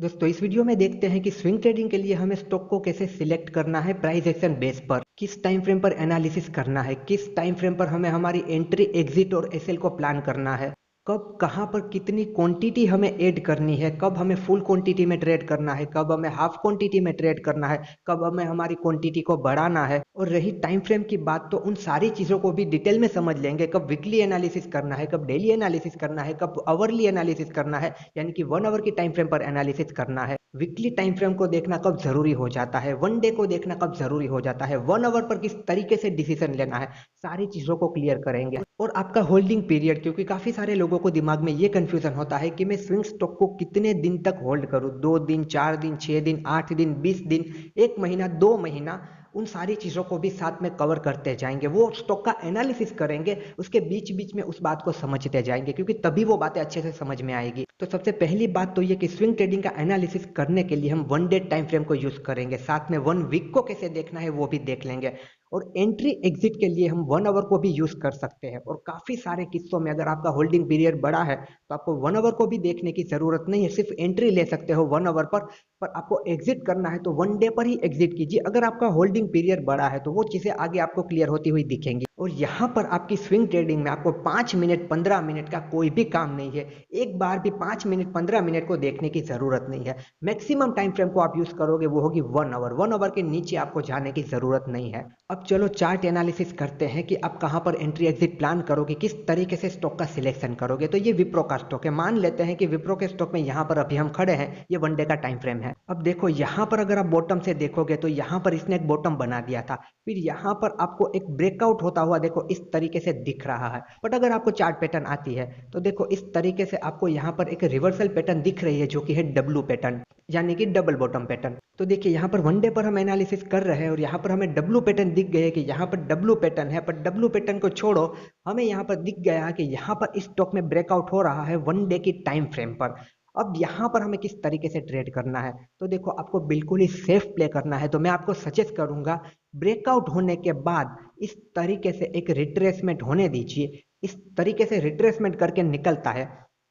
दोस्तों इस वीडियो में देखते हैं कि स्विंग ट्रेडिंग के लिए हमें स्टॉक को कैसे सिलेक्ट करना है, प्राइस एक्शन बेस पर किस टाइम फ्रेम पर एनालिसिस करना है, किस टाइम फ्रेम पर हमें हमारी एंट्री एग्जिट और एसएल को प्लान करना है, कब कहां पर कितनी क्वांटिटी हमें ऐड करनी है, कब हमें फुल क्वांटिटी में ट्रेड करना है, कब हमें हाफ क्वांटिटी में ट्रेड करना है, कब हमें हमारी क्वांटिटी को बढ़ाना है। और रही टाइम फ्रेम की बात तो उन सारी चीजों को भी डिटेल में समझ लेंगे। कब वीकली एनालिसिस करना है, कब डेली एनालिसिस करना है, कब आवरली एनालिसिस करना है, यानी कि 1 आवर की टाइम फ्रेम पर एनालिसिस करना है। वीकली टाइम फ्रेम को देखना कब जरूरी हो जाता है, 1 डे को देखना कब जरूरी हो जाता है, 1 आवर पर किस तरीके से डिसीजन लेना है, सारी चीजों को क्लियर करेंगे। और आपका होल्डिंग पीरियड, क्योंकि काफी सारे लोगों को दिमाग में ये कंफ्यूजन होता है कि मैं स्विंग स्टॉक को कितने दिन तक होल्ड करूं, 2 दिन, 4 दिन, 6 दिन, 8 दिन, 20 दिन, 1 महीना, 2 महीना। उन सारी चीजों को भी साथ में कवर करते जाएंगे। वो स्टॉक का एनालिसिस करेंगे, उसके बीच बीच में उस बात को समझते जाएंगे, क्योंकि तभी वो बातें अच्छे से समझ में आएगी। तो सबसे पहली बात तो ये कि स्विंग ट्रेडिंग का एनालिसिस करने के लिए हम 1 डे टाइम फ्रेम को यूज करेंगे, साथ में 1 वीक को कैसे देखना है वो भी देख लेंगे। और एंट्री एग्जिट के लिए हम 1 आवर को भी यूज कर सकते हैं। और काफी सारे किस्सों में अगर आपका होल्डिंग पीरियड बड़ा है तो आपको 1 आवर को भी देखने की जरूरत नहीं है, सिर्फ एंट्री ले सकते हो 1 आवर पर आपको एग्जिट करना है तो 1 डे पर ही एग्जिट कीजिए। अगर आपका होल्डिंग पीरियड बड़ा है तो वो चीजें आगे आपको क्लियर होती हुई दिखेंगी। और यहाँ पर आपकी स्विंग ट्रेडिंग में आपको 5 मिनट 15 मिनट का कोई भी काम नहीं है। एक बार भी 5 मिनट 15 मिनट को देखने की जरूरत नहीं है। मैक्सिमम टाइम फ्रेम को आप यूज करोगे वो होगी 1 आवर। 1 आवर के नीचे आपको जाने की जरूरत नहीं है। अब चलो चार्ट एनालिसिस करते हैं कि आप कहां पर एंट्री एग्जिट प्लान करोगे, किस तरीके से स्टॉक का सिलेक्शन करोगे। तो ये विप्रो का स्टॉक है। मान लेते हैं कि विप्रो के स्टॉक में यहाँ पर अभी हम खड़े हैं, ये 1 डे का टाइम फ्रेम है। अब देखो यहाँ पर अगर आप बॉटम से देखोगे तो यहाँ पर इसने एक बॉटम बना दिया था, फिर यहाँ पर आपको एक ब्रेकआउट होता हुआ देखो इस तरीके से दिख रहा है। बट अगर आपको चार्ट पैटर्न आती है तो देखो इस तरीके से आपको यहाँ पर एक रिवर्सल पैटर्न दिख रही है, जो कि है डब्लू पैटर्न, यानी कि डबल बॉटम पैटर्न। तो देखिए यहाँ पर 1 डे पर हम एनालिसिस कर रहे हैं और यहाँ पर हमें डब्लू पैटर्न दिख गए कि यहाँ पर डब्लू पैटर्न है। पर डब्लू पैटर्न को छोड़ो, हमें यहाँ पर दिख गया कि यहाँ पर इस स्टॉक में ब्रेकआउट हो रहा है 1 डे की टाइम फ्रेम पर। अब यहाँ पर हमें किस तरीके से ट्रेड करना है, तो देखो आपको बिल्कुल ही सेफ प्ले करना है। तो मैं आपको सजेस्ट करूंगा, ब्रेकआउट होने के बाद इस तरीके से एक रिट्रेसमेंट होने दीजिए। इस तरीके से रिट्रेसमेंट करके निकलता है,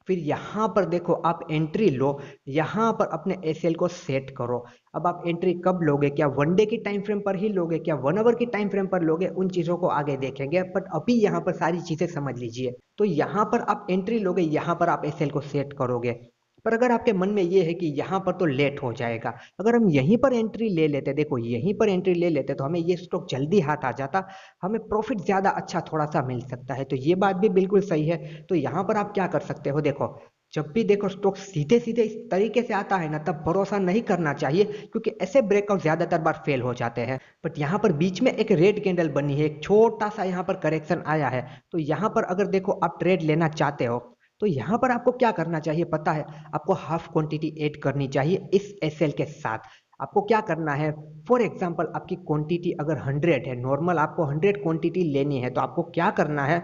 फिर यहाँ पर देखो आप एंट्री लो, यहाँ पर अपने एसएल को सेट करो। अब आप एंट्री कब लोगे, क्या 1 डे की टाइम फ्रेम पर ही लोगे, क्या 1 आवर की टाइम फ्रेम पर लोगे, उन चीजों को आगे देखेंगे। बट अभी यहाँ पर सारी चीजें समझ लीजिए। तो यहाँ पर आप एंट्री लोगे, यहाँ पर आप एसएल को सेट करोगे। पर अगर आपके मन में ये है कि यहाँ पर तो लेट हो जाएगा, अगर हम यहीं पर एंट्री ले लेते, देखो यहीं पर एंट्री ले लेते तो हमें ये स्टॉक जल्दी हाथ आ जाता, हमें प्रॉफिट ज्यादा अच्छा थोड़ा सा मिल सकता है। तो ये बात भी बिल्कुल सही है। तो यहाँ पर आप क्या कर सकते हो, देखो जब भी देखो स्टॉक सीधे सीधे इस तरीके से आता है ना, तब भरोसा नहीं करना चाहिए, क्योंकि ऐसे ब्रेकआउट ज्यादातर बार फेल हो जाते हैं। बट यहाँ पर बीच में एक रेड कैंडल बनी है, एक छोटा सा यहाँ पर करेक्शन आया है। तो यहाँ पर अगर देखो आप ट्रेड लेना चाहते हो तो यहाँ पर आपको क्या करना चाहिए पता है, आपको हाफ क्वांटिटी ऐड करनी चाहिए इस एसएल के साथ। आपको क्या करना है, फॉर एग्जांपल आपकी क्वांटिटी अगर 100 है, नॉर्मल आपको 100 क्वांटिटी लेनी है, तो आपको क्या करना है,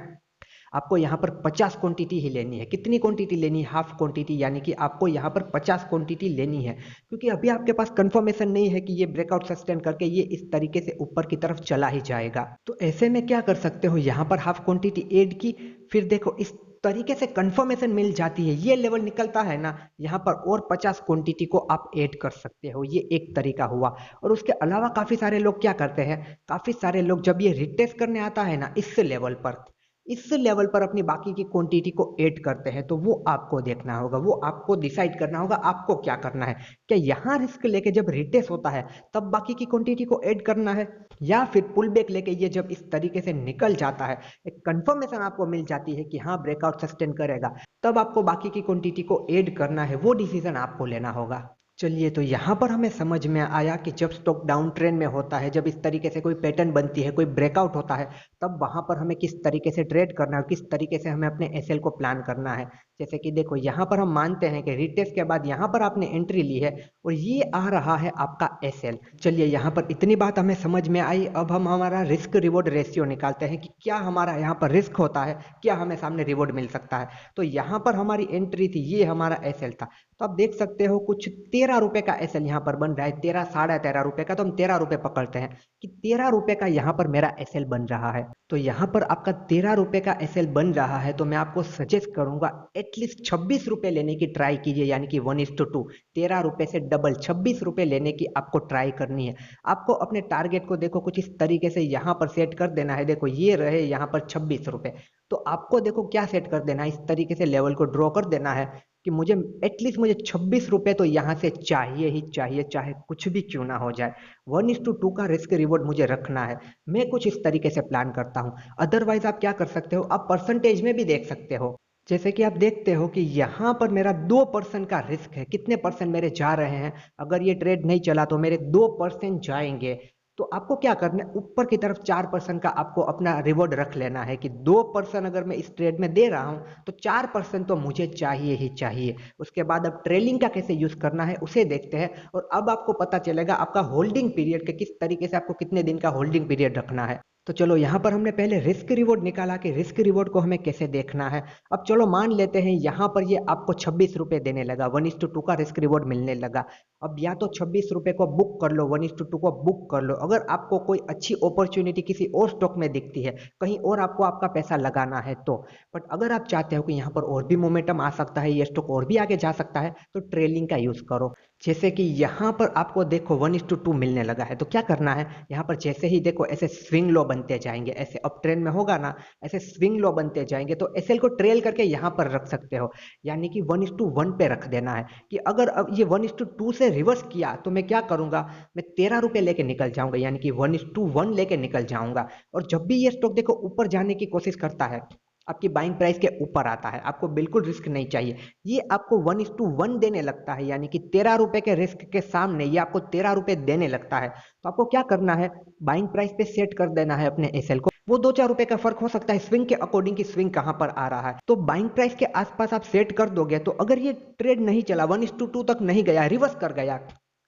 आपको यहाँ पर 50 क्वांटिटी ही लेनी है। कितनी क्वांटिटी लेनी है, हाफ क्वांटिटी, यानी कि आपको यहाँ पर 50 क्वांटिटी लेनी है। क्योंकि अभी आपके पास कंफर्मेशन नहीं है कि ये ब्रेकआउट सस्टेन करके ये इस तरीके से ऊपर की तरफ चला ही जाएगा। तो ऐसे में क्या कर सकते हो, यहाँ पर हाफ क्वांटिटी ऐड की, फिर देखो इस तरीके से कंफर्मेशन मिल जाती है, ये लेवल निकलता है ना, यहाँ पर और 50 क्वांटिटी को आप ऐड कर सकते हो। ये एक तरीका हुआ। और उसके अलावा काफी सारे लोग क्या करते हैं, काफी सारे लोग जब ये रिटेस्ट करने आता है ना इस लेवल पर अपनी बाकी की क्वांटिटी को ऐड करते हैं। तो वो आपको देखना होगा, वो आपको डिसाइड करना होगा आपको क्या करना है। क्या यहाँ रिस्क लेके जब रिटेस्ट होता है तब बाकी की क्वांटिटी को ऐड करना है, या फिर पुल बैक लेके ये जब इस तरीके से निकल जाता है, एक कंफर्मेशन आपको मिल जाती है कि हाँ ब्रेकआउट सस्टेन करेगा, तब आपको बाकी की क्वांटिटी को ऐड करना है। वो डिसीजन आपको लेना होगा। चलिए, तो यहाँ पर हमें समझ में आया कि जब स्टॉक डाउन ट्रेंड में होता है, जब इस तरीके से कोई पैटर्न बनती है, कोई ब्रेकआउट होता है, तब वहां पर हमें किस तरीके से ट्रेड करना है, किस तरीके से हमें अपने एसएल को प्लान करना है। जैसे कि देखो यहाँ पर हम मानते हैं कि रिटेस्ट के बाद यहाँ पर आपने एंट्री ली है और ये आ रहा है आपका एसएल। चलिए, यहाँ पर इतनी बात हमें समझ में आई। अब हम हमारा रिस्क रिवॉर्ड रेशियो निकालते हैं कि क्या हमारा यहाँ पर रिस्क होता है, क्या हमें सामने रिवॉर्ड मिल सकता है। तो यहाँ पर हमारी एंट्री थी, ये हमारा एसएल था। तो आप देख सकते हो कुछ ₹13 का एसएल यहाँ पर बन रहा है, 13 साढ़े 13 रुपए का, तो हम 13 रुपए पकड़ते हैं कि 13 रुपए का यहाँ पर मेरा एसएल बन रहा है। तो यहाँ पर आपका 13 रुपए का एसएल बन रहा है, तो मैं आपको सजेस्ट करूंगा एटलीस्ट 26 रुपए लेने की ट्राई कीजिए, यानी कि 1:2। 13 रुपए से डबल 26 रुपए लेने की आपको ट्राई करनी है। आपको अपने टारगेट को देखो कुछ इस तरीके से यहाँ पर सेट कर देना है। देखो ये रहे यहाँ पर 26 रुपए, तो आपको देखो क्या सेट कर देना है, इस तरीके से लेवल को ड्रॉ कर देना है कि मुझे एटलीस्ट मुझे 26 रुपए तो यहाँ से चाहिए ही चाहिए, चाहे कुछ भी क्यों ना हो जाए। 1:2 का रिस्क रिवॉर्ड मुझे रखना है। मैं कुछ इस तरीके से प्लान करता हूँ। अदरवाइज आप क्या कर सकते हो, आप परसेंटेज में भी देख सकते हो। जैसे कि आप देखते हो कि यहाँ पर मेरा 2% का रिस्क है। कितने परसेंट मेरे जा रहे हैं, अगर ये ट्रेड नहीं चला तो मेरे 2% जाएंगे। तो आपको क्या करना है, ऊपर की तरफ 4% का आपको अपना रिवॉर्ड रख लेना है कि 2% अगर मैं इस ट्रेड में दे रहा हूं तो 4% तो मुझे चाहिए ही चाहिए। उसके बाद अब ट्रेलिंग का कैसे यूज करना है उसे देखते हैं, और अब आपको पता चलेगा आपका होल्डिंग पीरियड के किस तरीके से आपको कितने दिन का होल्डिंग पीरियड रखना है। तो चलो यहाँ पर हमने पहले रिस्क रिवॉर्ड निकाला कि रिस्क रिवॉर्ड को हमें कैसे देखना है। अब चलो मान लेते हैं यहाँ पर ये आपको 26 रुपए देने लगा, 1:2 का रिस्क रिवॉर्ड मिलने लगा। अब या तो 26 रुपए को बुक कर लो, 1:2 को बुक कर लो। अगर आपको कोई अच्छी अपॉर्चुनिटी किसी और स्टॉक में दिखती है, कहीं और आपको आपका पैसा लगाना है तो। बट अगर आप चाहते हो कि यहाँ पर और भी मोमेंटम आ सकता है, ये स्टॉक और भी आगे जा सकता है, तो ट्रेलिंग का यूज करो। जैसे कि यहाँ पर आपको देखो 1:2 मिलने लगा है, तो क्या करना है, यहाँ पर जैसे ही देखो ऐसे स्विंग लो बनते जाएंगे, ऐसे अप ट्रेंड में होगा ना, ऐसे स्विंग लो बनते जाएंगे, तो एसएल को ट्रेल करके यहाँ पर रख सकते हो, यानी कि 1:1 पे रख देना है कि अगर अब ये 1:2 से रिवर्स किया तो मैं क्या करूंगा, मैं 13 रुपए लेके निकल जाऊंगा, यानी कि 1:1 लेके निकल जाऊंगा। और जब भी ये स्टॉक देखो ऊपर जाने की कोशिश करता है, आपकी बाइंग प्राइस के ऊपर आता है, आपको बिल्कुल रिस्क नहीं चाहिए, ये आपको 1:1 देने लगता है, यानी कि 13 रुपए के रिस्क के सामने ये आपको 13 रुपए देने लगता है, तो आपको क्या करना है, बाइंग प्राइस पे सेट कर देना है अपने एसएल को। वो 2-4 रुपए का फर्क हो सकता है स्विंग के अकॉर्डिंग, की स्विंग कहां पर आ रहा है, तो बाइंग प्राइस के आसपास आप सेट कर दोगे, तो अगर ये ट्रेड नहीं चला, 1:2 तक नहीं गया, रिवर्स कर गया,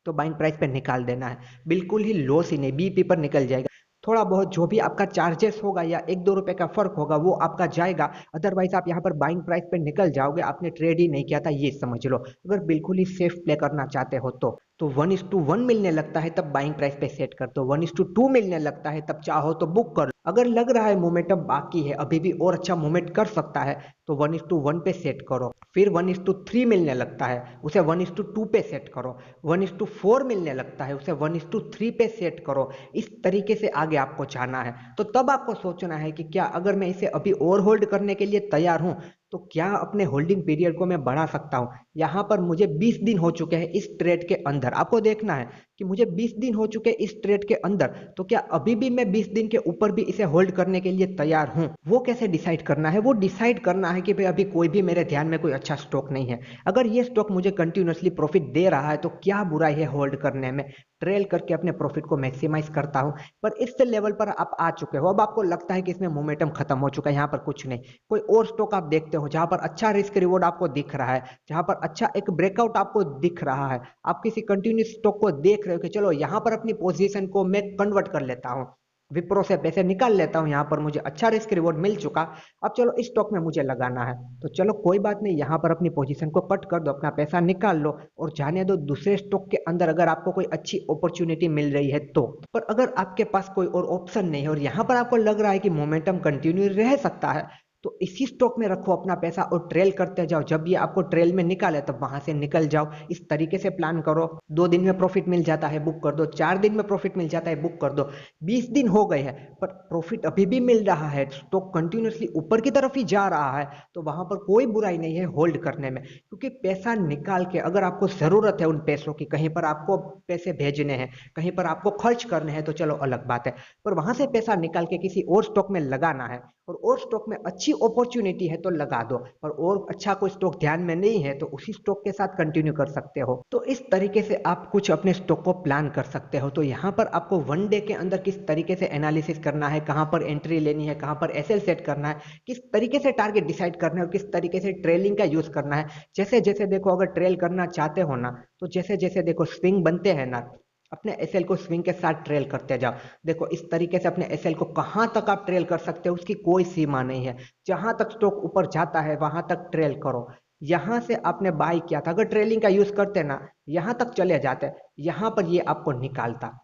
तो बाइंग प्राइस पे निकाल देना है, बिल्कुल ही लॉस ही नहीं, बीपी पर निकल जाएगा। थोड़ा बहुत जो भी आपका चार्जेस होगा या 1-2 रुपए का फर्क होगा वो आपका जाएगा। अदरवाइज आप यहाँ पर बाइंग प्राइस पे निकल जाओगे, आपने ट्रेड ही नहीं किया था ये समझ लो, अगर बिल्कुल ही सेफ प्ले करना चाहते हो तो 1:1 मिलने लगता है तब बाइंग प्राइस पे सेट कर दो, 1:2 मिलने लगता है तब चाहो तो बुक कर लो। अगर लग रहा है मोमेंटम बाकी है, अभी भी और अच्छा मोमेंट कर सकता है, तो 1:1 पे सेट करो। फिर 1:3 मिलने लगता है, उसे 1:2 पे सेट करो। 1:4 मिलने लगता है, उसे 1:3 पे सेट करो। इस तरीके से आगे आपको जाना है। तो तब आपको सोचना है कि क्या अगर मैं इसे अभी और होल्ड करने के लिए तैयार हूं, तो क्या अपने होल्डिंग पीरियड को मैं बढ़ा सकता हूं। यहां पर मुझे 20 दिन हो चुके हैं इस ट्रेड के अंदर, आपको देखना है कि मुझे 20 दिन हो चुके हैं इस ट्रेड के अंदर, तो क्या अभी भी मैं 20 दिन के ऊपर भी इसे होल्ड करने के लिए तैयार हूं। वो कैसे डिसाइड करना है, वो डिसाइड करना है कि भाई अभी कोई भी मेरे ध्यान में कोई अच्छा स्टॉक नहीं है, अगर ये स्टॉक मुझे कंटिन्यूअसली प्रॉफिट दे रहा है तो क्या बुराई है होल्ड करने में। ट्रेल करके अपने प्रॉफिट को मैक्सिमाइज करता हूं। पर इस लेवल पर आप आ चुके हो, अब आपको लगता है कि इसमें मोमेंटम खत्म हो चुका है, यहाँ पर कुछ नहीं, कोई और स्टॉक आप देखते हो जहां पर अच्छा रिस्क रिवॉर्ड आपको दिख रहा है, जहां पर अच्छा एक ब्रेकआउट आपको दिख रहा है, आप किसी कंटिन्यूस स्टॉक को देख रहे हो कि चलो यहां पर अपनी पोजीशन को मैं कन्वर्ट कर लेता हूं, विप्रो से पैसे निकाल लेता हूं, यहां पर मुझे अच्छा रिस्क रिवॉर्ड मिल चुका, अब चलो इस स्टॉक में मुझे लगाना है, तो चलो कोई बात नहीं, यहां पर अपनी पोजीशन को कट कर दो, अपना पैसा निकाल लो और जाने दो दूसरे स्टॉक के अंदर, अगर आपको कोई अच्छी अपॉर्चुनिटी मिल रही है तो। पर अगर आपके पास कोई और ऑप्शन नहीं है और यहां पर आपको लग रहा है कि मोमेंटम कंटिन्यू रह सकता है, तो इसी स्टॉक में रखो अपना पैसा और ट्रेल करते जाओ, जब ये आपको ट्रेल में निकाले तब वहां से निकल जाओ। इस तरीके से प्लान करो, 2 दिन में प्रॉफिट मिल जाता है बुक कर दो, 4 दिन में प्रॉफिट मिल जाता है बुक कर दो, 20 दिन हो गए हैं पर प्रॉफिट अभी भी मिल रहा है, स्टॉक कंटिन्यूसली ऊपर की तरफ ही जा रहा है, तो वहां पर कोई बुराई नहीं है होल्ड करने में, क्योंकि पैसा निकाल के अगर आपको जरूरत है उन पैसों की, कहीं पर आपको पैसे भेजने हैं, कहीं पर आपको खर्च करने हैं, तो चलो अलग बात है, पर वहां से पैसा निकाल के किसी और स्टॉक में लगाना है और स्टॉक में अच्छी अपॉर्चुनिटी है तो लगा दो, और अच्छा कोई स्टॉक ध्यान में नहीं है तो उसी स्टॉक के साथ कंटिन्यू कर सकते हो। तो इस तरीके से आप कुछ अपने स्टॉक को प्लान कर सकते हो। तो यहाँ पर आपको 1 डे के अंदर किस तरीके से एनालिसिस करना है, कहां पर एंट्री लेनी है, कहां पर एसएल सेट करना है, किस तरीके से टारगेट डिसाइड करना है और किस तरीके से ट्रेलिंग का यूज करना है। जैसे जैसे देखो अगर ट्रेल करना चाहते हो ना, तो जैसे जैसे देखो स्विंग बनते हैं ना, अपने एसएल को स्विंग के साथ ट्रेल करते जाओ। देखो इस तरीके से अपने एसएल को कहां तक आप ट्रेल कर सकते हो उसकी कोई सीमा नहीं है, जहां तक स्टॉक ऊपर जाता है वहां तक ट्रेल करो। यहाँ से आपने बाई किया था, अगर ट्रेलिंग का यूज करते ना, यहाँ तक चले जाते, यहाँ पर ये आपको निकालता।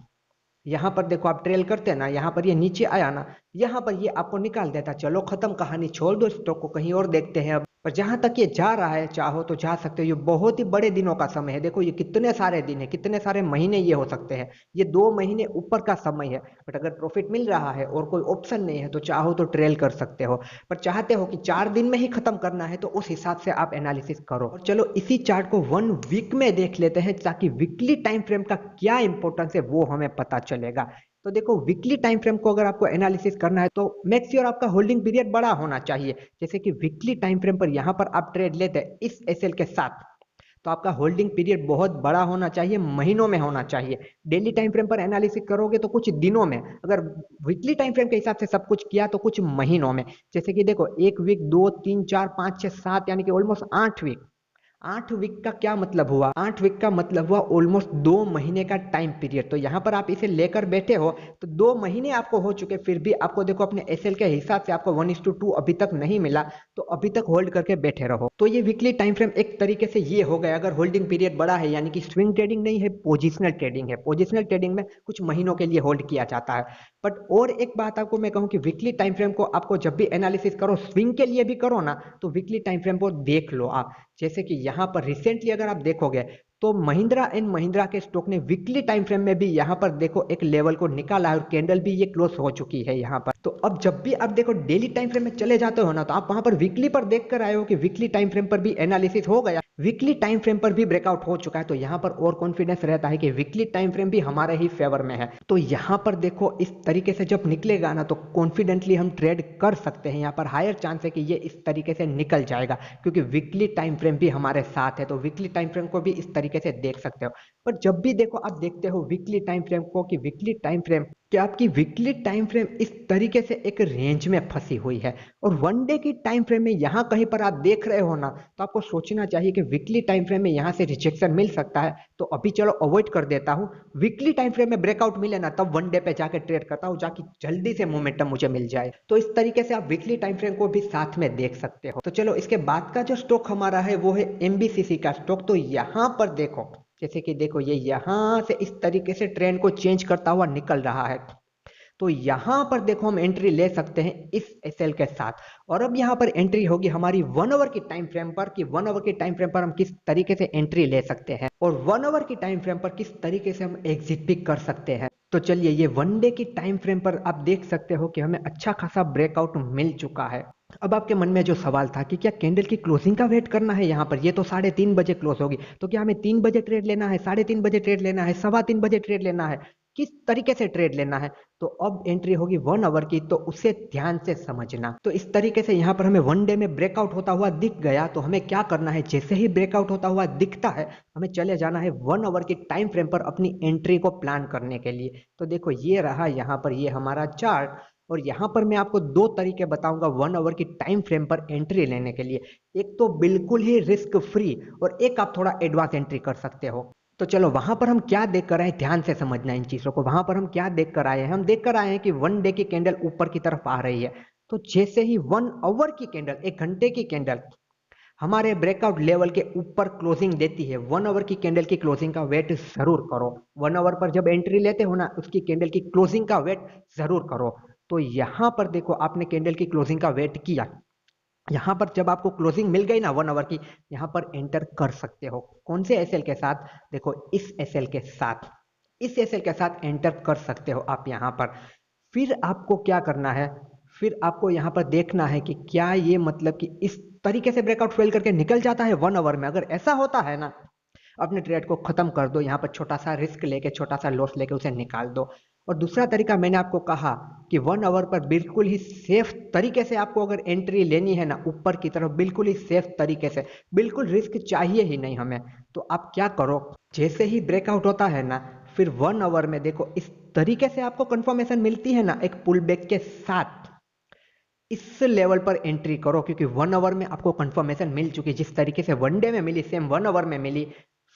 यहाँ पर देखो आप ट्रेल करते ना, यहाँ पर ये नीचे आया ना, यहाँ पर ये आपको निकाल देता। चलो खत्म कहानी, छोड़ दो स्टॉक को, कहीं और देखते हैं अब। पर जहां तक ये जा रहा है, चाहो तो जा सकते हो। ये बहुत ही बड़े दिनों का समय है, देखो ये कितने सारे दिन है, कितने सारे महीने ये हो सकते हैं। ये 2 महीने ऊपर का समय है। बट अगर प्रॉफिट मिल रहा है और कोई ऑप्शन नहीं है तो चाहो तो ट्रेल कर सकते हो। पर चाहते हो कि 4 दिन में ही खत्म करना है तो उस हिसाब से आप एनालिसिस करो। और चलो इसी चार्ट को 1 वीक में देख लेते हैं, ताकि वीकली टाइम फ्रेम का क्या इंपॉर्टेंस है वो हमें पता चलेगा। तो देखो वीकली टाइम फ्रेम को अगर आपको एनालिसिस करना है तो मेक श्योर आपका होल्डिंग पीरियड बड़ा होना चाहिए। जैसे कि वीकली टाइम फ्रेम पर यहाँ पर आप ट्रेड लेते हैं इस एसएल के साथ, तो आपका होल्डिंग पीरियड बहुत बड़ा होना चाहिए, महीनों में होना चाहिए। डेली टाइम फ्रेम पर एनालिसिस करोगे तो कुछ दिनों में, अगर वीकली टाइम फ्रेम के हिसाब से सब कुछ किया तो कुछ महीनों में। जैसे कि देखो 1 वीक, 2, 3, 4, 5, 6, 7, यानी कि ऑलमोस्ट 8 वीक। 8 वीक का क्या मतलब हुआ? 8 वीक का मतलब हुआ ऑलमोस्ट 2 महीने का टाइम पीरियड। तो यहाँ पर आप इसे लेकर बैठे हो तो 2 महीने आपको हो चुके, फिर भी आपको देखो अपने एसएल के हिसाब से आपको 1:2 अभी तक नहीं मिला, तो अभी तक होल्ड करके बैठे रहो। तो ये वीकली टाइम फ्रेम एक तरीके से ये हो गया। अगर होल्डिंग पीरियड बड़ा है, यानी कि स्विंग ट्रेडिंग नहीं है, पोजिशनल ट्रेडिंग है। पोजिशनल ट्रेडिंग में कुछ महीनों के लिए होल्ड किया जाता है। बट और एक बात आपको मैं कहूँ कि वीकली टाइम फ्रेम को आपको जब भी एनालिसिस करो, स्विंग के लिए भी करो ना, तो वीकली टाइम फ्रेम को देख लो आप। जैसे कि यहाँ पर रिसेंटली अगर आप देखोगे तो महिंद्रा एंड महिंद्रा के स्टॉक ने वीकली टाइम फ्रेम में भी यहाँ पर देखो एक लेवल को निकाला है और कैंडल भी ये क्लोज हो चुकी है यहाँ पर। तो अब जब भी आप देखो डेली टाइम फ्रेम में चले जाते हो ना, तो आप वहां पर वीकली पर देख कर आए हो कि वीकली टाइम फ्रेम पर भी एनालिसिस हो गया, वीकली टाइम फ्रेम पर भी ब्रेकआउट हो चुका है। तो यहाँ पर और कॉन्फिडेंस रहता है कि वीकली टाइम फ्रेम भी हमारे ही फेवर में है। तो यहाँ पर देखो इस तरीके से जब निकलेगा ना, तो कॉन्फिडेंटली हम ट्रेड कर सकते हैं। यहाँ पर हायर चांस है कि ये इस तरीके से निकल जाएगा, क्योंकि वीकली टाइम फ्रेम भी हमारे साथ है। तो वीकली टाइम फ्रेम को भी इस तरीके से देख सकते हो। पर जब भी देखो आप देखते हो वीकली टाइम फ्रेम को, कि वीकली टाइम फ्रेम, कि आपकी वीकली टाइम फ्रेम इस तरीके से एक रेंज में फंसी हुई है, और 1 डे की टाइम फ्रेम में यहाँ कहीं पर आप देख रहे हो ना, तो आपको सोचना चाहिए कि वीकली टाइम फ्रेम में यहाँ से रिजेक्शन मिल सकता है, तो अभी चलो अवॉइड कर देता हूँ। वीकली टाइम फ्रेम में ब्रेकआउट मिले ना, तब 1 डे पे जाके ट्रेड करता हूँ, जाके जल्दी से मोमेंटम मुझे मिल जाए। तो इस तरीके से आप वीकली टाइम फ्रेम को भी साथ में देख सकते हो। तो चलो इसके बाद का जो स्टॉक हमारा है वो है एमबीसीसी का स्टॉक। तो यहाँ पर देखो, जैसे कि देखो ये यहाँ से इस तरीके से ट्रेंड को चेंज करता हुआ निकल रहा है, तो यहां पर देखो हम एंट्री ले सकते हैं इस एसएल के साथ। और अब यहां पर एंट्री होगी हमारी 1 आवर की टाइम फ्रेम पर, कि 1 आवर की टाइम फ्रेम पर हम किस तरीके से एंट्री ले सकते हैं, और 1 आवर की टाइम फ्रेम पर किस तरीके से हम एग्जिट भी कर सकते हैं। तो चलिए ये 1 डे की टाइम फ्रेम पर आप देख सकते हो कि हमें अच्छा खासा ब्रेकआउट मिल चुका है। अब आपके मन में जो सवाल था कि क्या कैंडल की क्लोजिंग का वेट करना है, यहाँ पर ये तो 3:30 बजे क्लोज होगी, तो क्या हमें 3 बजे ट्रेड लेना है, 3:30 बजे ट्रेड लेना है, 3:15 बजे ट्रेड लेना है, किस तरीके से ट्रेड लेना है? तो अब एंट्री होगी 1 आवर की, तो उसे ध्यान से समझना। तो इस तरीके से यहाँ पर हमें 1 डे में ब्रेकआउट होता हुआ दिख गया, तो हमें क्या करना है, जैसे ही ब्रेकआउट होता हुआ दिखता है हमें चले जाना है 1 आवर की टाइम फ्रेम पर अपनी एंट्री को प्लान करने के लिए। तो देखो ये रहा यहाँ पर ये हमारा चार्ट, और यहाँ पर मैं आपको 2 तरीके बताऊंगा 1 आवर की टाइम फ्रेम पर एंट्री लेने के लिए। एक तो बिल्कुल ही रिस्क फ्री, और एक आप थोड़ा एडवांस एंट्री कर सकते हो। तो चलो वहां पर हम क्या देख कर आए, ध्यान से समझना इन चीजों को। वहां पर हम क्या देख कर आए हैं, हम देख कर आए हैं कि 1 डे की कैंडल ऊपर की तरफ आ रही है। तो जैसे ही 1 आवर की कैंडल, 1 घंटे की कैंडल हमारे ब्रेकआउट लेवल के ऊपर क्लोजिंग देती है, 1 आवर की कैंडल की क्लोजिंग का वेट जरूर करो। 1 आवर पर जब एंट्री लेते हो ना, उसकी कैंडल की क्लोजिंग का वेट जरूर करो। तो यहां पर देखो आपने कैंडल की क्लोजिंग का वेट किया, यहाँ पर जब आपको क्लोजिंग मिल गई ना 1 आवर की, यहाँ पर एंटर कर सकते हो। कौन से एसएल के साथ? देखो इस एसएल के साथ, इस एसएल के साथ एंटर कर सकते हो आप यहाँ पर। फिर आपको क्या करना है, फिर आपको यहाँ पर देखना है कि क्या ये मतलब कि इस तरीके से ब्रेकआउट फेल करके निकल जाता है 1 आवर में। अगर ऐसा होता है ना, अपने ट्रेड को खत्म कर दो, यहाँ पर छोटा सा रिस्क लेके, छोटा सा लॉस लेके उसे निकाल दो। और दूसरा तरीका मैंने आपको कहा कि 1 आवर पर बिल्कुल ही सेफ तरीके से आपको अगर एंट्री लेनी है ना ऊपर की तरफ, बिल्कुल ही सेफ तरीके से, बिल्कुल रिस्क चाहिए ही नहीं हमें, तो आप क्या करो, जैसे ही ब्रेकआउट होता है ना, फिर 1 आवर में देखो इस तरीके से आपको कंफर्मेशन मिलती है ना एक पुल बैक के साथ, इस लेवल पर एंट्री करो, क्योंकि 1 आवर में आपको कंफर्मेशन मिल चुकी, जिस तरीके से 1 डे में मिली सेम 1 आवर में मिली।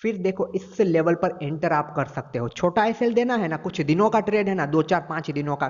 फिर देखो इस लेवल पर एंटर आप कर सकते हो। छोटा एसएल देना है ना, कुछ दिनों का ट्रेड है ना, 2, 4, 5 दिनों का,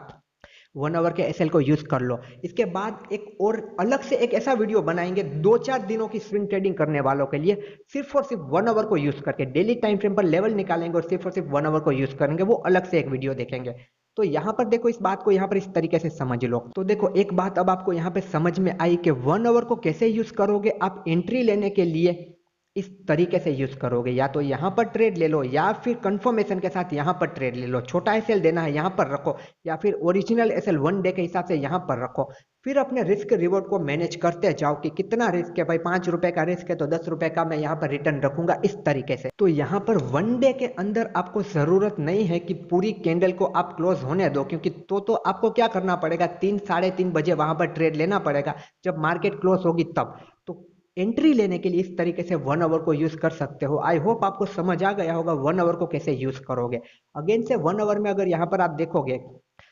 1 आवर के एसएल को यूज कर लो। इसके बाद एक और अलग से एक ऐसा वीडियो बनाएंगे 2-4 दिनों की स्विंग ट्रेडिंग करने वालों के लिए, सिर्फ और सिर्फ 1 आवर को यूज करके डेली टाइम फ्रेम पर लेवल निकालेंगे और सिर्फ 1 आवर को यूज करेंगे, वो अलग से एक वीडियो देखेंगे। तो यहाँ पर देखो, इस बात को यहाँ पर इस तरीके से समझ लो। तो देखो, एक बात अब आपको यहाँ पे समझ में आई कि 1 आवर को कैसे यूज करोगे। आप एंट्री लेने के लिए इस तरीके से यूज करोगे, या तो यहाँ पर ट्रेड ले लो या फिर कंफर्मेशन के साथ यहाँ पर ट्रेड ले लो। छोटा एसएल देना है यहाँ पर रखो, या फिर ओरिजिनल एसएल 1 डे के हिसाब से यहाँ पर रखो। फिर अपने रिस्क रिवॉर्ड को मैनेज करते जाओ कि कितना रिस्क है भाई, 5 रुपए का रिस्क है तो 10 रुपए का मैं यहाँ पर रिटर्न रखूंगा, इस तरीके से। तो यहाँ पर 1 डे के अंदर आपको जरूरत नहीं है कि पूरी कैंडल को आप क्लोज होने दो, क्योंकि तो आपको क्या करना पड़ेगा, 3-3:30 बजे वहां पर ट्रेड लेना पड़ेगा जब मार्केट क्लोज होगी तब। तो एंट्री लेने के लिए इस तरीके से 1 आवर को यूज कर सकते हो। आई होप आपको समझ आ गया होगा 1 आवर को कैसे यूज करोगे। अगेन से 1 आवर में अगर यहाँ पर आप देखोगे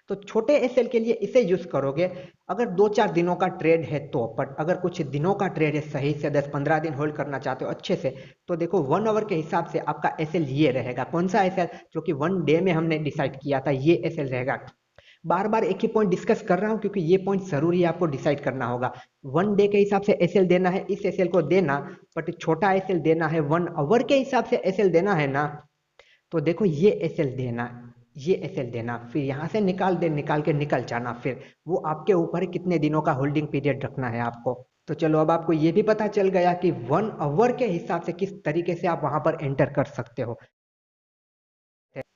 तो छोटे एसएल के लिए इसे यूज करोगे अगर 2-4 दिनों का ट्रेड है तो। बट अगर कुछ दिनों का ट्रेड है, सही से 10-15 दिन होल्ड करना चाहते हो अच्छे से, तो देखो 1 आवर के हिसाब से आपका एसएल ये रहेगा। कौन सा एसएल? जो कि 1 डे में हमने डिसाइड किया था, ये एसएल रहेगा। बार बार एक ही पॉइंट डिस्कस कर रहा हूं क्योंकि ये पॉइंट जरूरी है, आपको डिसाइड करना होगा। 1 डे के हिसाब से एसएल देना है, इस एसएल को देना, बट छोटा एसएल देना है। 1 आवर के हिसाब से एसएल देना है ना, तो देखो ये एसएल देना, ये एसएल देना, फिर यहाँ से निकाल के निकल जाना। फिर वो आपके ऊपर है कितने दिनों का होल्डिंग पीरियड रखना है आपको। तो चलो, अब आपको ये भी पता चल गया कि 1 आवर के हिसाब से किस तरीके से आप वहां पर एंटर कर सकते हो।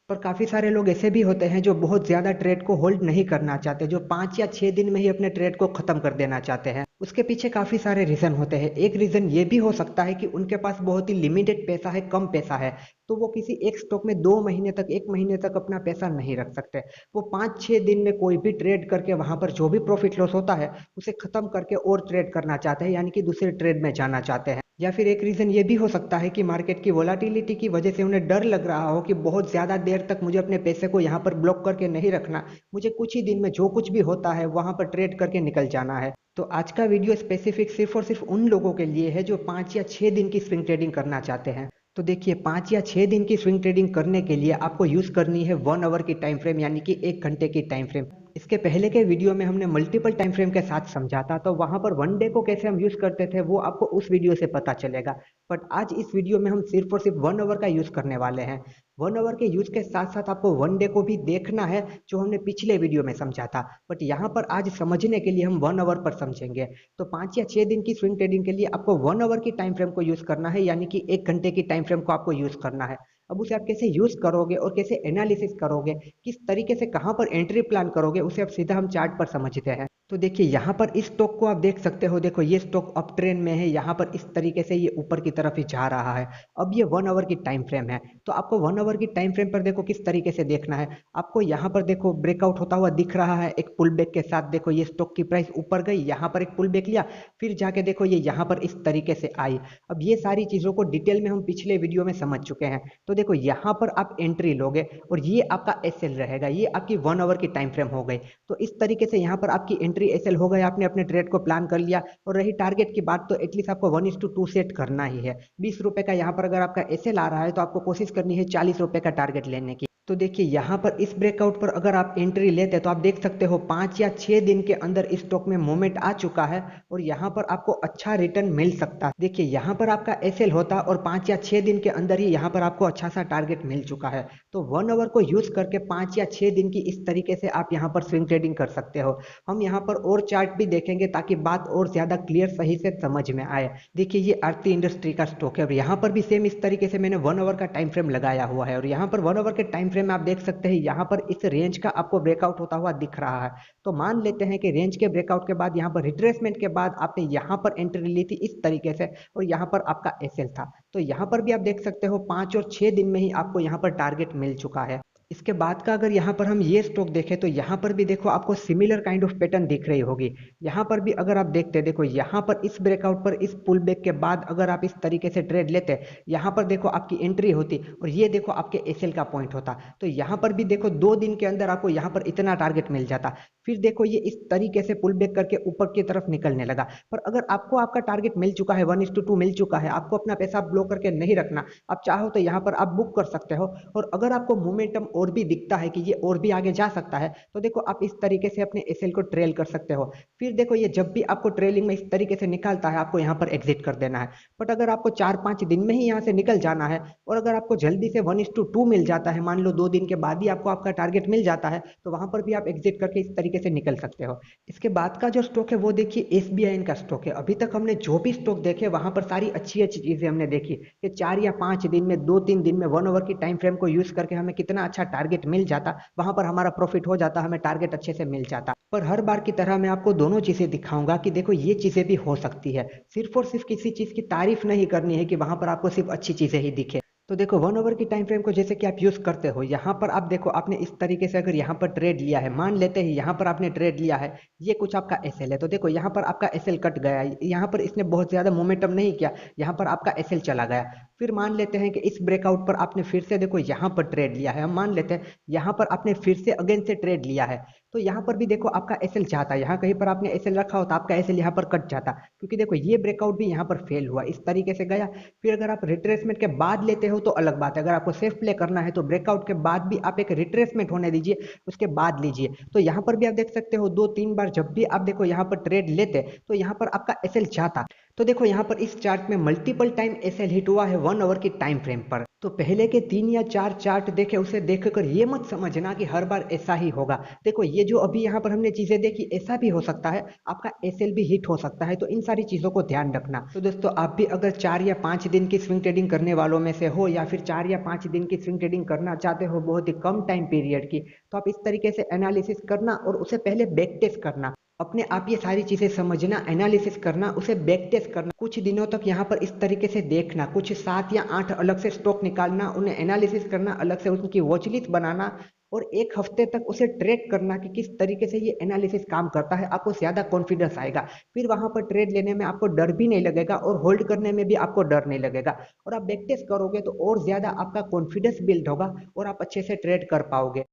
पर काफी सारे लोग ऐसे भी होते हैं जो बहुत ज्यादा ट्रेड को होल्ड नहीं करना चाहते, जो 5 या 6 दिन में ही अपने ट्रेड को खत्म कर देना चाहते हैं। उसके पीछे काफी सारे रीजन होते हैं। एक रीजन ये भी हो सकता है कि उनके पास बहुत ही लिमिटेड पैसा है, कम पैसा है, तो वो किसी एक स्टॉक में 2 महीने तक, 1 महीने तक अपना पैसा नहीं रख सकते। वो 5-6 दिन में कोई भी ट्रेड करके वहां पर जो भी प्रॉफिट लॉस होता है उसे खत्म करके और ट्रेड करना चाहते हैं, यानी कि दूसरे ट्रेड में जाना चाहते हैं। या फिर एक रीजन ये भी हो सकता है कि मार्केट की वोलाटिलिटी की वजह से उन्हें डर लग रहा हो कि बहुत ज्यादा देर तक मुझे अपने पैसे को यहाँ पर ब्लॉक करके नहीं रखना, मुझे कुछ ही दिन में जो कुछ भी होता है वहां पर ट्रेड करके निकल जाना है। तो आज का वीडियो स्पेसिफिक सिर्फ और सिर्फ उन लोगों के लिए है जो 5 या 6 दिन की स्विंग ट्रेडिंग करना चाहते हैं। तो देखिए, 5 या 6 दिन की स्विंग ट्रेडिंग करने के लिए आपको यूज करनी है 1 आवर की टाइम फ्रेम, यानी कि 1 घंटे की टाइम फ्रेम। इसके पहले के वीडियो में हमने मल्टीपल टाइम फ्रेम के साथ समझा था, तो वहां पर 1 डे को कैसे हम यूज करते थे वो आपको उस वीडियो से पता चलेगा। बट आज इस वीडियो में हम सिर्फ और सिर्फ 1 आवर का यूज करने वाले हैं। 1 आवर के यूज के साथ साथ आपको 1 डे को भी देखना है, जो हमने पिछले वीडियो में समझा था। बट यहाँ पर आज समझने के लिए हम 1 आवर पर समझेंगे। तो 5 या 6 दिन की स्विंग ट्रेडिंग के लिए आपको 1 आवर की टाइम फ्रेम को यूज करना है, यानी कि 1 घंटे की टाइम फ्रेम को आपको यूज करना है। अब उसे आप कैसे यूज करोगे और कैसे एनालिसिस करोगे, किस तरीके से कहां पर एंट्री प्लान करोगे, उसे अब सीधा हम चार्ट पर समझते हैं। तो देखिए, यहाँ पर इस स्टॉक को आप देख सकते हो। देखो, ये स्टॉक अप ट्रेंड में है, यहाँ पर इस तरीके से ये ऊपर की तरफ ही जा रहा है। अब ये 1 आवर की टाइम फ्रेम है, तो आपको 1 आवर की टाइम फ्रेम पर देखो किस तरीके से देखना है। आपको यहाँ पर देखो ब्रेकआउट होता हुआ दिख रहा है एक पुल बैक के साथ। देखो, ये स्टॉक की प्राइस ऊपर गई, यहाँ पर एक पुल बैक लिया, फिर जाके देखो ये यहाँ पर इस तरीके से आई। अब ये सारी चीजों को डिटेल में हम पिछले वीडियो में समझ चुके हैं। तो देखो, यहाँ पर आप एंट्री लोगे और ये आपका एसएल रहेगा, ये आपकी 1 आवर की टाइम फ्रेम हो गई। तो इस तरीके से यहाँ पर आपकी एंट्री एसएल हो गई, आपने अपने ट्रेड को प्लान कर लिया। और रही टारगेट की बात, तो एटलीस्ट आपको 1:2 सेट करना ही है। 20 रुपए का यहाँ पर अगर आपका एसएल आ रहा है तो आपको कोशिश करनी है 40 रुपए का टारगेट लेने की। तो देखिए, यहाँ पर इस ब्रेकआउट पर अगर आप एंट्री लेते हैं तो आप देख सकते हो 5 या 6 दिन के अंदर इस स्टॉक में मूवमेंट आ चुका है और यहाँ पर आपको अच्छा रिटर्न मिल सकता है। देखिए, यहाँ पर आपका एसएल होता और 5 या 6 दिन के अंदर ही यहाँ पर आपको अच्छा सा टारगेट मिल चुका है। तो 1 आवर को यूज करके 5 या 6 दिन की इस तरीके से आप यहाँ पर स्विंग ट्रेडिंग कर सकते हो। हम यहाँ पर और चार्ट भी देखेंगे ताकि बात और ज्यादा क्लियर सही से समझ में आए। देखिए, ये आरती इंडस्ट्री का स्टॉक है और यहाँ पर भी सेम इस तरीके से मैंने 1 आवर का टाइम फ्रेम लगाया हुआ है। और यहाँ पर 1 आवर के टाइम फ्रेम में आप देख सकते हैं यहाँ पर इस रेंज का आपको ब्रेकआउट होता हुआ दिख रहा है। तो मान लेते हैं कि रेंज के ब्रेकआउट के बाद यहाँ पर रिट्रेसमेंट के बाद आपने यहाँ पर एंट्री ली थी इस तरीके से और यहाँ पर आपका एसएल था। तो यहाँ पर भी आप देख सकते हो 5 और 6 दिन में ही आपको यहाँ पर टारगेट मिल चुका है। इसके बाद का अगर यहाँ पर हम ये स्टॉक देखें तो यहाँ पर भी देखो आपको सिमिलर काइंड ऑफ पैटर्न दिख रही होगी। यहाँ पर भी अगर आप देखते, देखो यहाँ पर इस ब्रेकआउट पर इस पुल बैक के बाद अगर आप इस तरीके से ट्रेड लेते, यहाँ पर देखो आपकी एंट्री होती और ये देखो आपके एसएल का पॉइंट होता। तो यहाँ पर भी देखो 2 दिन के अंदर आपको यहाँ पर इतना टारगेट मिल जाता। फिर देखो ये इस तरीके से पुल बैक करके ऊपर की तरफ निकलने लगा। पर अगर आपको आपका टारगेट मिल चुका है, 1:2 मिल चुका है, आपको अपना पैसा ब्लॉक करके नहीं रखना, आप चाहो तो यहाँ पर आप बुक कर सकते हो। और अगर आपको मोमेंटम और भी दिखता है कि ये और भी आगे जा सकता है, तो देखो आप इस तरीके से अपने एसएल को ट्रेल कर सकते हो। फिर देखो ये जब भी आपको ट्रेलिंग में इस तरीके से निकालता है, आपको यहाँ पर एग्जिट कर देना है। बट अगर आपको 4-5 दिन में ही यहाँ से निकल जाना है, और अगर आपको जल्दी से 1:2 मिल जाता है, मान लो 2 दिन के बाद ही आपको आपका टारगेट मिल जाता है, तो वहां पर भी आप एग्जिट करके इस तरीके से निकल सकते हो। इसके बाद का जो स्टॉक है वो देखिए एसबीआई का स्टॉक है। अभी तक हमने जो भी स्टॉक देखे वहां पर सारी अच्छी अच्छी चीजें हमने देखी कि 4 या 5 दिन में, 2-3 दिन में 1 ओवर की टाइम फ्रेम को यूज करके हमें कितना अच्छा टारगेट मिल जाता, वहां पर हमारा प्रॉफिट हो जाता, हमें टारगेट अच्छे से मिल जाता। पर हर बार की तरह मैं आपको दोनों चीजें दिखाऊंगा कि देखो ये चीजें भी हो सकती है। सिर्फ और सिर्फ किसी चीज की तारीफ नहीं करनी है कि वहां पर आपको सिर्फ अच्छी चीजें ही दिखे। तो देखो 1 ओवर की टाइम फ्रेम को जैसे कि आप यूज करते हो, यहाँ पर आप देखो आपने इस तरीके से अगर यहाँ पर ट्रेड लिया है, मान लेते हैं यहाँ पर आपने ट्रेड लिया है, ये कुछ आपका एसएल है, तो देखो यहाँ पर आपका एसएल कट गया, यहाँ पर इसने बहुत ज्यादा मोमेंटम नहीं किया, यहाँ पर आपका एसएल चला गया। फिर मान लेते हैं कि इस ब्रेकआउट पर आपने फिर से देखो यहाँ पर ट्रेड लिया है, हम मान लेते हैं यहाँ पर आपने फिर से अगेन से ट्रेड लिया है, तो यहाँ पर भी देखो आपका एसएल जाता, यहाँ कहीं पर आपने एसएल रखा होता, आपका एसएल यहाँ पर कट जाता, क्योंकि देखो ये ब्रेकआउट भी यहाँ पर फेल हुआ, इस तरीके से गया। फिर अगर आप रिट्रेसमेंट के बाद लेते हो तो अलग बात है, अगर आपको सेफ प्ले करना है तो ब्रेकआउट के बाद भी आप एक रिट्रेसमेंट होने दीजिए, उसके बाद लीजिए। तो यहाँ पर भी आप देख सकते हो 2-3 बार जब भी आप देखो यहाँ पर ट्रेड लेते तो यहाँ पर आपका एसएल जाता। तो देखो यहाँ पर इस चार्ट में मल्टीपल टाइम एसएल हिट हुआ है 1 ओवर की टाइम फ्रेम पर। तो पहले के 3 या 4 चार्ट देखे, उसे देखकर ये मत समझना कि हर बार ऐसा ही होगा। देखो ये जो अभी यहाँ पर हमने चीजें देखी, ऐसा भी हो सकता है, आपका एसएल भी हिट हो सकता है, तो इन सारी चीजों को ध्यान रखना। तो दोस्तों आप भी अगर 4 या 5 दिन की स्विंग ट्रेडिंग करने वालों में से हो, या फिर 4 या 5 दिन की स्विंग ट्रेडिंग करना चाहते हो बहुत ही कम टाइम पीरियड की, तो आप इस तरीके से एनालिसिस करना और उसे पहले बैक टेस्ट करना। अपने आप ये सारी चीजें समझना, एनालिसिस करना, उसे बैक टेस्ट करना, कुछ दिनों तक यहाँ पर इस तरीके से देखना, कुछ 7 या 8 अलग से स्टॉक निकालना, उन्हें एनालिसिस करना, अलग से उनकी वॉच लिस्ट बनाना, और 1 हफ्ते तक उसे ट्रेक करना कि किस तरीके से ये एनालिसिस काम करता है, आपको ज्यादा कॉन्फिडेंस आएगा। फिर वहां पर ट्रेड लेने में आपको डर भी नहीं लगेगा, और होल्ड करने में भी आपको डर नहीं लगेगा, और आप बैक टेस्ट करोगे तो और ज्यादा आपका कॉन्फिडेंस बिल्ड होगा और आप अच्छे से ट्रेड कर पाओगे।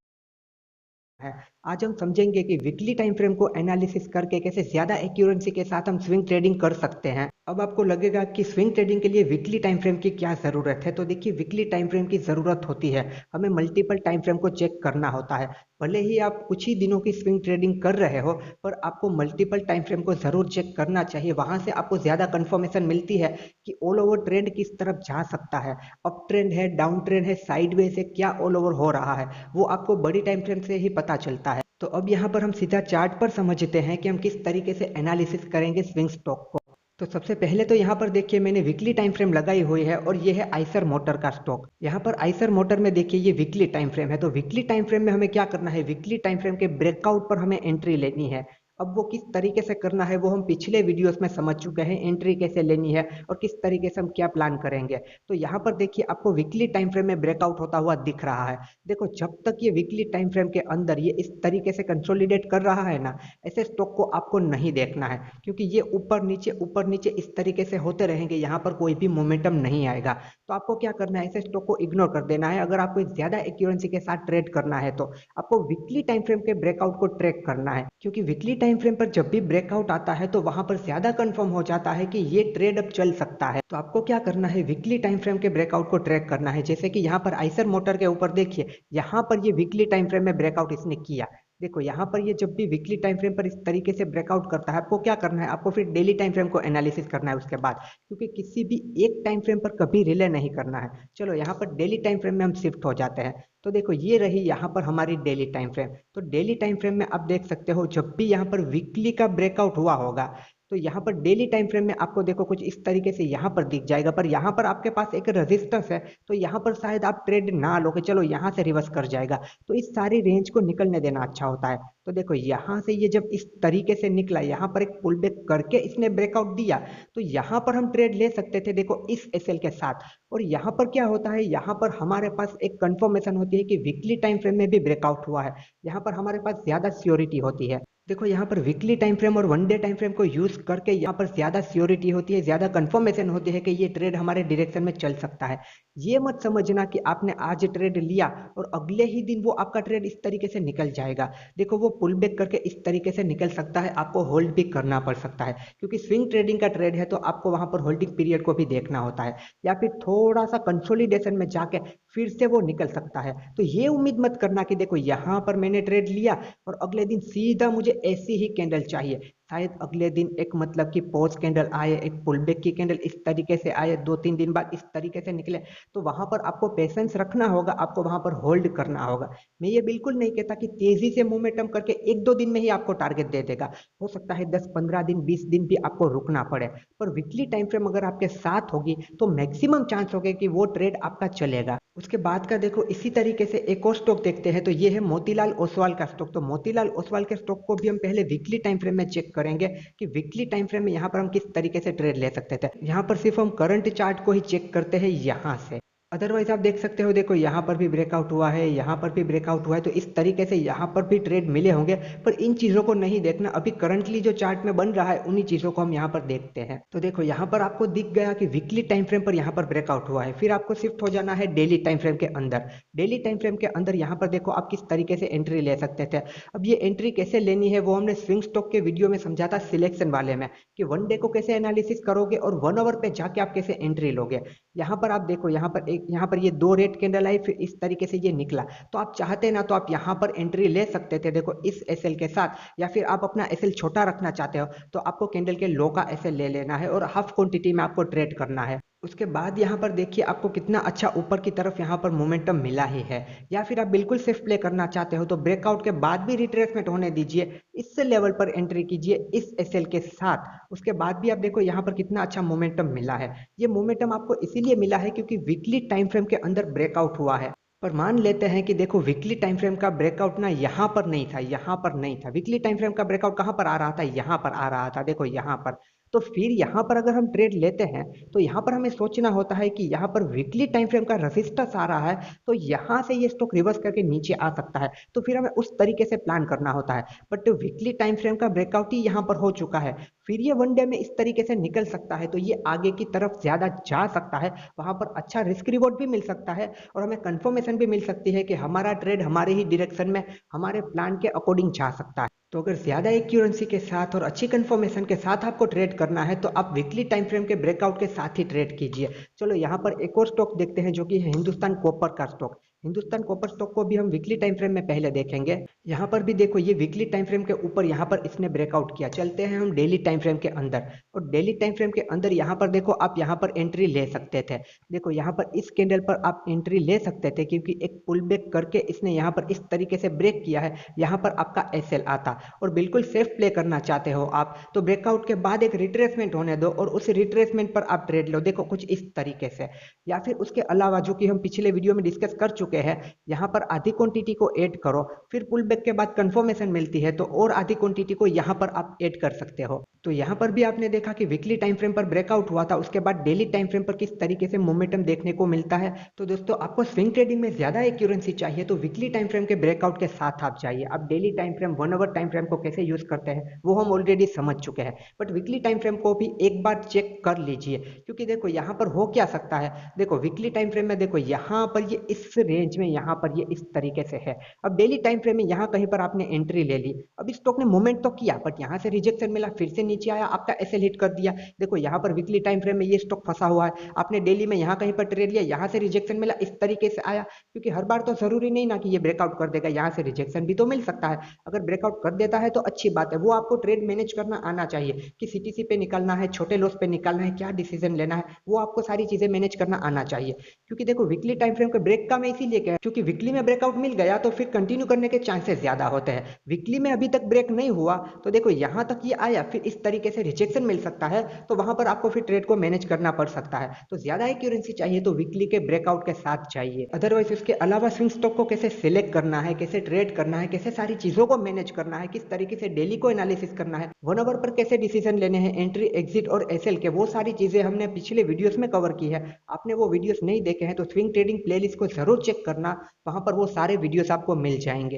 है। आज हम समझेंगे कि वीकली टाइम फ्रेम को एनालिसिस करके कैसे ज्यादा एक्यूरेंसी के साथ हम स्विंग ट्रेडिंग कर सकते हैं। अब आपको लगेगा कि स्विंग ट्रेडिंग के लिए वीकली टाइम फ्रेम की क्या जरूरत है, तो देखिए वीकली टाइम फ्रेम की जरूरत होती है, हमें मल्टीपल टाइम फ्रेम को चेक करना होता है। भले ही आप कुछ ही दिनों की स्विंग ट्रेडिंग कर रहे हो, पर आपको मल्टीपल टाइम फ्रेम को जरूर चेक करना चाहिए। वहां से आपको ज्यादा कंफर्मेशन मिलती है कि ऑल ओवर ट्रेंड किस तरफ जा सकता है, अप ट्रेंड है, डाउन ट्रेंड है, साइडवेज है, क्या ऑल ओवर हो रहा है, वो आपको बड़ी टाइम फ्रेम से ही पता चलता है। तो अब यहाँ पर हम सीधा चार्ट पर समझते हैं कि हम किस तरीके से एनालिसिस करेंगे स्विंग स्टॉक को। तो सबसे पहले तो यहाँ पर देखिए मैंने वीकली टाइम फ्रेम लगाई हुई है, और ये है आइसर मोटर का स्टॉक। यहाँ पर आइसर मोटर में देखिए ये वीकली टाइम फ्रेम है। तो वीकली टाइम फ्रेम में हमें क्या करना है, वीकली टाइम फ्रेम के ब्रेकआउट पर हमें एंट्री लेनी है। अब वो किस तरीके से करना है वो हम पिछले वीडियोस में समझ चुके हैं, एंट्री कैसे लेनी है और किस तरीके से हम क्या प्लान करेंगे। तो यहाँ पर देखिए आपको वीकली टाइम फ्रेम में ब्रेकआउट होता हुआ दिख रहा है। देखो जब तक ये वीकली टाइम फ्रेम के अंदर ये इस तरीके से कंसोलिडेट कर रहा है ना, ऐसे स्टॉक को आपको नहीं देखना है, क्योंकि ये ऊपर नीचे इस तरीके से होते रहेंगे, यहाँ पर कोई भी मोमेंटम नहीं आएगा। तो आपको क्या करना है, ऐसे स्टॉक को इग्नोर कर देना है। अगर आपको ज्यादा एक्यूरेंसी के साथ ट्रेड करना है तो आपको वीकली टाइम फ्रेम के ब्रेकआउट को ट्रैक करना है, क्योंकि वीकली टाइम फ्रेम पर जब भी ब्रेकआउट आता है तो वहां पर ज्यादा कंफर्म हो जाता है कि ये ट्रेड अब चल सकता है। तो आपको क्या करना है, वीकली टाइम फ्रेम के ब्रेकआउट को ट्रैक करना है। जैसे कि यहाँ पर आइसर मोटर के ऊपर देखिए, यहाँ पर ये वीकली टाइम फ्रेम में ब्रेकआउट इसने किया। देखो यहाँ पर ये जब भी वीकली टाइम फ्रेम पर इस तरीके से ब्रेकआउट करता है, आपको क्या करना है, आपको फिर डेली टाइम फ्रेम को एनालिसिस करना है उसके बाद, क्योंकि किसी भी एक टाइम फ्रेम पर कभी रिले नहीं करना है। चलो यहाँ पर डेली टाइम फ्रेम में हम शिफ्ट हो जाते हैं। तो देखो ये रही यहाँ पर हमारी डेली टाइम फ्रेम। तो डेली टाइम फ्रेम में आप देख सकते हो जब भी यहाँ पर वीकली का ब्रेकआउट हुआ होगा, तो यहाँ पर डेली टाइम फ्रेम में आपको देखो कुछ इस तरीके से यहाँ पर दिख जाएगा, पर यहाँ पर आपके पास एक रेजिस्टेंस है, तो यहाँ पर शायद आप ट्रेड ना लो कि चलो यहाँ से रिवर्स कर जाएगा। तो इस सारी रेंज को निकलने देना अच्छा होता है। तो देखो यहाँ से ये जब इस तरीके से निकला, यहाँ पर एक पुल बैक करके इसने ब्रेकआउट दिया, तो यहाँ पर हम ट्रेड ले सकते थे देखो इस एसएल के साथ। और यहाँ पर क्या होता है, यहाँ पर हमारे पास एक कंफर्मेशन होती है कि वीकली टाइम फ्रेम में भी ब्रेकआउट हुआ है, यहाँ पर हमारे पास ज्यादा श्योरिटी होती है। देखो यहाँ पर वीकली टाइम फ्रेम और वन डे टाइम फ्रेम को यूज करके यहाँ पर ज्यादा श्योरिटी होती है, ज्यादा कंफर्मेशन होती है कि ये ट्रेड हमारे डायरेक्शन में चल सकता है। ये मत समझना कि आपने आज ट्रेड लिया और अगले ही दिन वो आपका ट्रेड इस तरीके से निकल जाएगा। देखो वो पुल बैक करके इस तरीके से निकल सकता है, आपको होल्ड भी करना पड़ सकता है, क्योंकि स्विंग ट्रेडिंग का ट्रेड है तो आपको वहां पर होल्डिंग पीरियड को भी देखना होता है, या फिर थोड़ा सा कंसोलिडेशन में जाके फिर से वो निकल सकता है। तो ये उम्मीद मत करना कि देखो यहाँ पर मैंने ट्रेड लिया और अगले दिन सीधा मुझे ऐसी ही कैंडल चाहिए। शायद अगले दिन एक मतलब कि पॉज कैंडल आए, एक पुल बैक की कैंडल इस तरीके से आए, 2-3 दिन बाद इस तरीके से निकले, तो वहां पर आपको पेशेंस रखना होगा, आपको वहां पर होल्ड करना होगा। मैं ये बिल्कुल नहीं कहता कि तेजी से मोमेंटम करके 1-2 दिन में ही आपको टारगेट दे देगा। हो सकता है 10-15 दिन 20 दिन भी आपको रुकना पड़े, पर वीकली टाइम फ्रेम अगर आपके साथ होगी तो मैक्सिमम चांस होगा कि वो ट्रेड आपका चलेगा। उसके बाद का देखो इसी तरीके से एक और स्टॉक देखते हैं, तो ये है मोतीलाल ओसवाल का स्टॉक। तो मोतीलाल ओसवाल के स्टॉक को भी हम पहले वीकली टाइम फ्रेम में चेक करेंगे कि वीकली टाइम फ्रेम में यहाँ पर हम किस तरीके से ट्रेड ले सकते थे। यहाँ पर सिर्फ हम करंट चार्ट को ही चेक करते हैं यहाँ से। अदरवाइज आप देख सकते हो, देखो यहाँ पर भी ब्रेकआउट हुआ है, यहाँ पर भी ब्रेकआउट हुआ है, तो इस तरीके से यहाँ पर भी ट्रेड मिले होंगे। पर इन चीजों को नहीं देखना, अभी करंटली जो चार्ट में बन रहा है उन्हीं चीजों को हम यहाँ पर देखते हैं। तो देखो यहाँ पर आपको दिख गया कि वीकली टाइम फ्रेम पर यहाँ पर ब्रेकआउट हुआ है, फिर आपको शिफ्ट हो जाना है डेली टाइम फ्रेम के अंदर। डेली टाइम फ्रेम के अंदर यहाँ पर देखो आप किस तरीके से एंट्री ले सकते थे। अब ये एंट्री कैसे लेनी है वो हमने स्विंग स्टॉक के वीडियो में समझा था सिलेक्शन वाले में, कि वन डे को कैसे एनालिसिस करोगे और 1 आवर पे जाके आप कैसे एंट्री लोगे। यहाँ पर आप देखो, यहाँ पर ये 2 रेड कैंडल आई, फिर इस तरीके से ये निकला। तो आप चाहते ना तो आप यहाँ पर एंट्री ले सकते थे, देखो इस एसएल के साथ, या फिर आप अपना एसएल छोटा रखना चाहते हो तो आपको कैंडल के लो का एसएल ले लेना है और हाफ क्वांटिटी में आपको ट्रेड करना है। उसके बाद यहाँ पर देखिए आपको कितना अच्छा ऊपर की तरफ यहाँ पर मोमेंटम मिला ही है। या फिर आप बिल्कुल सेफ प्ले करना चाहते हो तो ब्रेकआउट के बाद भी रिट्रेसमेंट होने दीजिए, इस लेवल पर एंट्री कीजिए इस एसएल के साथ। उसके बाद भी आप देखो यहाँ पर कितना अच्छा मोमेंटम मिला है। ये मोमेंटम आपको इसीलिए मिला है क्योंकि वीकली टाइम फ्रेम के अंदर ब्रेकआउट हुआ है। पर मान लेते हैं कि देखो वीकली टाइम फ्रेम का ब्रेकआउट ना यहाँ पर नहीं था, यहाँ पर नहीं था, वीकली टाइम फ्रेम का ब्रेकआउट कहाँ पर आ रहा था, यहाँ पर आ रहा था, देखो यहाँ पर। तो फिर यहाँ पर अगर हम ट्रेड लेते हैं तो यहाँ पर हमें सोचना होता है कि यहाँ पर वीकली टाइम फ्रेम का रेजिस्टेंस आ रहा है, तो यहाँ से ये स्टॉक रिवर्स करके नीचे आ सकता है, तो फिर हमें उस तरीके से प्लान करना होता है। बट वीकली टाइम फ्रेम का ब्रेकआउट ही यहाँ पर हो चुका है, फिर ये वन डे में इस तरीके से निकल सकता है, तो ये आगे की तरफ ज्यादा जा सकता है, वहां पर अच्छा रिस्क रिवॉर्ड भी मिल सकता है और हमें कंफर्मेशन भी मिल सकती है कि हमारा ट्रेड हमारे ही डायरेक्शन में हमारे प्लान के अकॉर्डिंग जा सकता है। तो अगर ज्यादा एक्यूरेंसी के साथ और अच्छी कंफर्मेशन के साथ आपको ट्रेड करना है तो आप वीकली टाइम फ्रेम के ब्रेकआउट के साथ ही ट्रेड कीजिए। चलो यहाँ पर एक और स्टॉक देखते हैं जो कि है हिंदुस्तान कॉपर का स्टॉक। हिंदुस्तान कॉपर स्टॉक को भी हम वीकली टाइम फ्रेम में पहले देखेंगे। यहाँ पर भी देखो ये वीकली टाइम फ्रेम के ऊपर यहाँ पर इसने ब्रेकआउट किया। चलते हैं हम डेली टाइम फ्रेम के अंदर, और डेली टाइम फ्रेम के अंदर यहाँ पर देखो आप यहाँ पर एंट्री ले सकते थे। देखो यहाँ पर इस कैंडल पर आप एंट्री ले सकते थे क्योंकि एक पुल बैक करके इसने यहाँ पर इस तरीके से ब्रेक किया है, यहाँ पर आपका एसएल आता, और बिल्कुल सेफ प्ले करना चाहते हो आप तो ब्रेकआउट के बाद एक रिट्रेसमेंट होने दो और उस रिट्रेसमेंट पर आप ट्रेड लो, देखो कुछ इस तरीके से। या फिर उसके अलावा जो कि हम पिछले वीडियो में डिस्कस कर चुके हैं, यहाँ पर आधी क्वांटिटी को ऐड करो, फिर पुल बैक के बाद कंफर्मेशन मिलती है तो और आधी क्वांटिटी को यहाँ पर आप ऐड कर सकते हो। तो यहाँ पर भी आपने देखा कि वीकली टाइम फ्रेम पर ब्रेकआउट हुआ था, उसके बाद डेली टाइम फ्रेम पर किस तरीके से मोमेंटम देखने को मिलता है। तो दोस्तों आपको स्विंग ट्रेडिंग में ज्यादा एक्यूरेंसी चाहिए तो वीकली टाइम फ्रेम के ब्रेकआउट के साथ आप जाइए। आप daily time frame 1 hour time frame को कैसे यूज करते हैं वो हम ऑलरेडी समझ चुके हैं, बट वीकली टाइम फ्रेम को भी एक बार चेक कर लीजिए, क्योंकि देखो यहाँ पर हो क्या सकता है। देखो वीकली टाइम फ्रेम में देखो यहाँ पर ये इस रेंज में यहाँ पर ये इस तरीके से है। अब डेली टाइम फ्रेम में यहाँ कहीं पर आपने एंट्री ले ली, अब इस स्टॉक ने मूवमेंट तो किया बट यहाँ से रिजेक्शन मिला, फिर से नीचे आया, आपका एसएल हिट कर दिया। देखो यहाँ पर वीकली टाइम फ्रेम में ये स्टॉक फंसा हुआ है, आपने डेली में यहाँ कहीं पर ट्रेड लिया, यहाँ से रिजेक्शन मिला, इस तरीके से आया। क्योंकि हर बार तो जरूरी नहीं ना कि ये ब्रेकआउट कर देगा, यहाँ से रिजेक्शन भी तो मिल सकता है। अगर ब्रेकआउट कर देता है तो अच्छी बात है, वो आपको ट्रेड मैनेज करना आना चाहिए कि सीटीसी पे निकलना है, छोटे लॉस पे निकलना है, क्या डिसीजन लेना है, वो आपको सारी चीजें मैनेज करना आना चाहिए। क्योंकि देखो वीकली टाइम फ्रेम के ब्रेक का मैं इसीलिए कह, क्योंकि वीकली में ब्रेकआउट मिल गया तो फिर कंटिन्यू करने के चांसेस ज्यादा होते हैं। वीकली में अभी तक ब्रेक नहीं हुआ तो देखो यहाँ तक ये आया, फिर इस तरीके से रिजेक्शन मिल सकता है, तो वहां पर आपको फिर ट्रेड को मैनेज करना पड़ सकता है। तो ज्यादा एक्यूरेंसी चाहिए तो वीकली के ब्रेकआउट के साथ चाहिए। अदरवाइज उसके अलावा स्विंग स्टॉक को कैसे सिलेक्ट करना है, कैसे ट्रेड करना है, कैसे सारी चीजों को मैनेज करना है, किस तरीके से डेली को एनालिसिस करना है, 1 आवर पर कैसे डिसीजन लेने हैं, एंट्री एग्जिट और एसएल के, वो सारी चीजें हमने पिछले वीडियोस में कवर की है। आपने वो वीडियोस नहीं देखे हैं तो स्विंग ट्रेडिंग प्लेलिस्ट को जरूर चेक करना, वहां पर वो सारे वीडियोस आपको मिल जाएंगे।